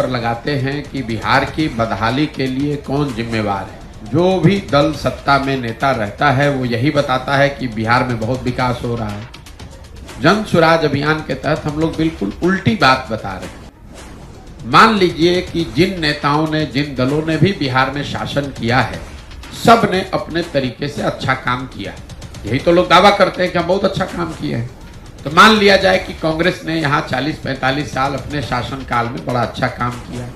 पर लगाते हैं कि बिहार की बदहाली के लिए कौन जिम्मेवार है। जो भी दल सत्ता में नेता रहता है वो यही बताता है कि बिहार में बहुत विकास हो रहा है। जन स्वराज अभियान के तहत हम लोग बिल्कुल उल्टी बात बता रहे हैं। मान लीजिए कि जिन नेताओं ने, जिन दलों ने भी बिहार में शासन किया है, सब ने अपने तरीके से अच्छा काम किया। यही तो लोग दावा करते हैं कि हम बहुत अच्छा काम किए हैं। तो मान लिया जाए कि कांग्रेस ने यहाँ 40-45 साल अपने शासन काल में बड़ा अच्छा काम किया।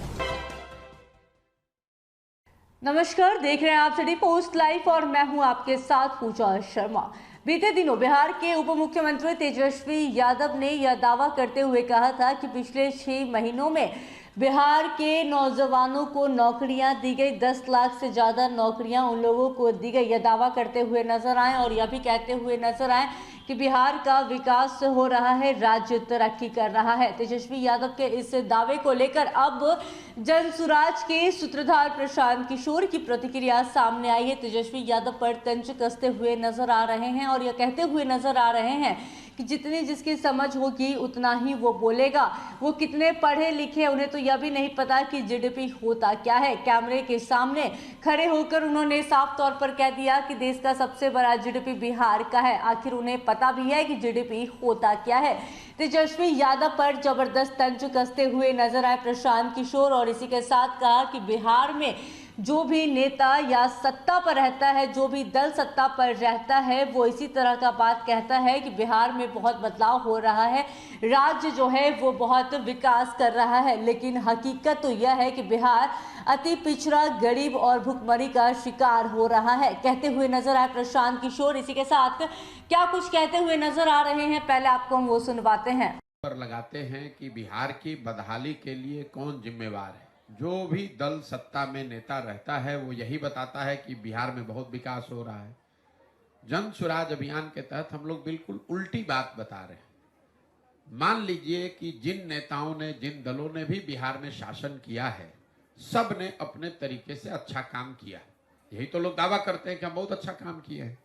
नमस्कार, देख रहे हैं आप सिटी पोस्ट लाइव और मैं हूं आपके साथ पूजा शर्मा। बीते दिनों बिहार के उप मुख्यमंत्री तेजस्वी यादव ने यह दावा करते हुए कहा था कि पिछले 6 महीनों में बिहार के नौजवानों को नौकरियां दी गई, 10 लाख से ज़्यादा नौकरियां उन लोगों को दी गई। यह दावा करते हुए नजर आए और यह भी कहते हुए नजर आए कि बिहार का विकास हो रहा है, राज्य तरक्की कर रहा है। तेजस्वी यादव के इस दावे को लेकर अब जन स्वराज के सूत्रधार प्रशांत किशोर की प्रतिक्रिया सामने आई है। तेजस्वी यादव पर तंज कसते हुए नजर आ रहे हैं और यह कहते हुए नजर आ रहे हैं कि जितनी जिसकी समझ होगी उतना ही वो बोलेगा। वो कितने पढ़े लिखे, उन्हें तो यह भी नहीं पता कि जीडीपी होता क्या है। कैमरे के सामने खड़े होकर उन्होंने साफ तौर पर कह दिया कि देश का सबसे बड़ा जीडीपी बिहार का है। आखिर उन्हें पता भी है कि जीडीपी होता क्या है। तेजस्वी यादव पर जबरदस्त तंज कसते हुए नजर आए प्रशांत किशोर और इसी के साथ कहा कि बिहार में जो भी नेता या सत्ता पर रहता है, जो भी दल सत्ता पर रहता है, वो इसी तरह का बात कहता है कि बिहार में बहुत बदलाव हो रहा है, राज्य जो है वो बहुत विकास कर रहा है। लेकिन हकीकत तो यह है कि बिहार अति पिछड़ा, गरीब और भुखमरी का शिकार हो रहा है, कहते हुए नजर आए प्रशांत किशोर। इसी के साथ क्या कुछ कहते हुए नजर आ रहे हैं, पहले आपको हम वो सुनवाते हैं। पर लगाते हैं कि बिहार की बदहाली के लिए कौन जिम्मेवार है। जो भी दल सत्ता में नेता रहता है वो यही बताता है कि बिहार में बहुत विकास हो रहा है। जन स्वराज अभियान के तहत हम लोग बिल्कुल उल्टी बात बता रहे हैं। मान लीजिए कि जिन नेताओं ने, जिन दलों ने भी बिहार में शासन किया है, सब ने अपने तरीके से अच्छा काम किया। यही तो लोग दावा करते हैं कि हम बहुत अच्छा काम किए हैं।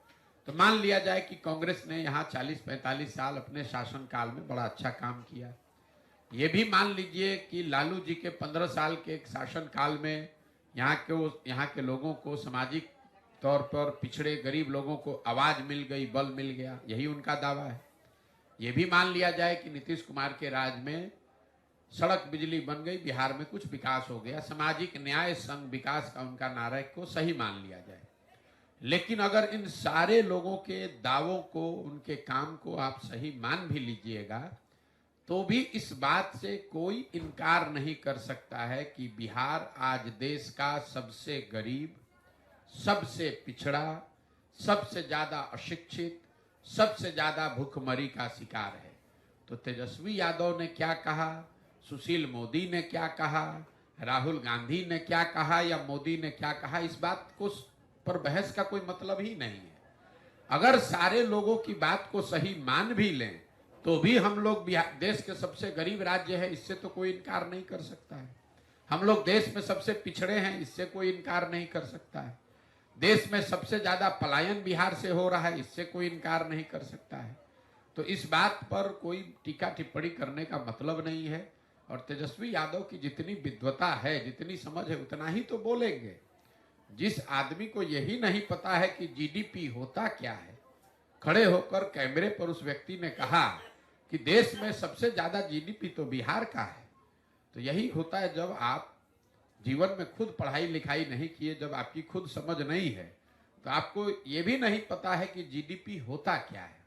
तो मान लिया जाए कि कांग्रेस ने यहाँ 40-45 साल अपने शासन काल में बड़ा अच्छा काम किया। ये भी मान लीजिए कि लालू जी के 15 साल के शासन काल में यहाँ के लोगों को सामाजिक तौर पर पिछड़े गरीब लोगों को आवाज मिल गई, बल मिल गया। यही उनका दावा है। ये भी मान लिया जाए कि नीतीश कुमार के राज में सड़क बिजली बन गई, बिहार में कुछ विकास हो गया, सामाजिक न्याय संघ विकास का उनका नारा को सही मान लिया जाए। लेकिन अगर इन सारे लोगों के दावों को, उनके काम को आप सही मान भी लीजिएगा तो भी इस बात से कोई इनकार नहीं कर सकता है कि बिहार आज देश का सबसे गरीब, सबसे पिछड़ा, सबसे ज्यादा अशिक्षित, सबसे ज्यादा भूखमरी का शिकार है। तो तेजस्वी यादव ने क्या कहा, सुशील मोदी ने क्या कहा, राहुल गांधी ने क्या कहा या मोदी ने क्या कहा, इस बात को पर बहस का कोई मतलब ही नहीं है। अगर सारे लोगों की बात को सही मान भी लें तो भी हम लोग देश के सबसे गरीब राज्य है, इससे तो कोई इनकार नहीं कर सकता है। हम लोग देश में सबसे पिछड़े हैं, इससे कोई इनकार नहीं कर सकता है। देश में सबसे ज्यादा पलायन बिहार से हो रहा है, इससे कोई इनकार नहीं कर सकता है। तो इस बात पर कोई टीका टिप्पणी करने का मतलब नहीं है। और तेजस्वी यादव की जितनी विद्वता है, जितनी समझ है, उतना ही तो बोलेंगे। जिस आदमी को यही नहीं पता है कि जीडीपी होता क्या है, खड़े होकर कैमरे पर उस व्यक्ति ने कहा कि देश में सबसे ज्यादा जीडीपी तो बिहार का है। तो यही होता है जब आप जीवन में खुद पढ़ाई लिखाई नहीं किए, जब आपकी खुद समझ नहीं है, तो आपको ये भी नहीं पता है कि जीडीपी होता क्या है।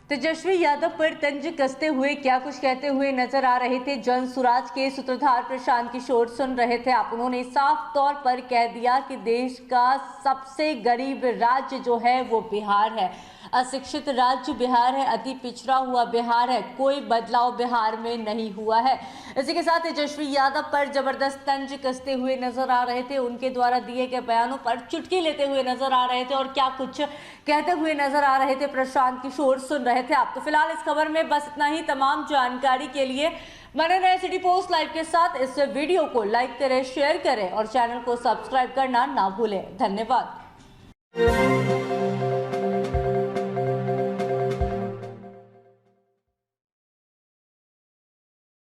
तेजस्वी यादव पर तंज कसते हुए क्या कुछ कहते हुए नजर आ रहे थे जन स्वराज के सूत्रधार प्रशांत किशोर, सुन रहे थे आप। उन्होंने साफ तौर पर कह दिया कि देश का सबसे गरीब राज्य जो है वो बिहार है, अशिक्षित राज्य बिहार है, अति पिछड़ा हुआ बिहार है, कोई बदलाव बिहार में नहीं हुआ है। इसी के साथ तेजस्वी यादव पर जबरदस्त तंज कसते हुए नजर आ रहे थे, उनके द्वारा दिए गए बयानों पर चुटकी लेते हुए नजर आ रहे थे और क्या कुछ कहते हुए नजर आ रहे थे प्रशांत किशोर, सुन रहे थे आप। तो फिलहाल इस खबर में बस इतना ही। तमाम जानकारी के लिए बने रहे सिटी पोस्ट लाइव के साथ। इस वीडियो को लाइक करें, शेयर करें और चैनल को सब्सक्राइब करना ना भूलें। धन्यवाद।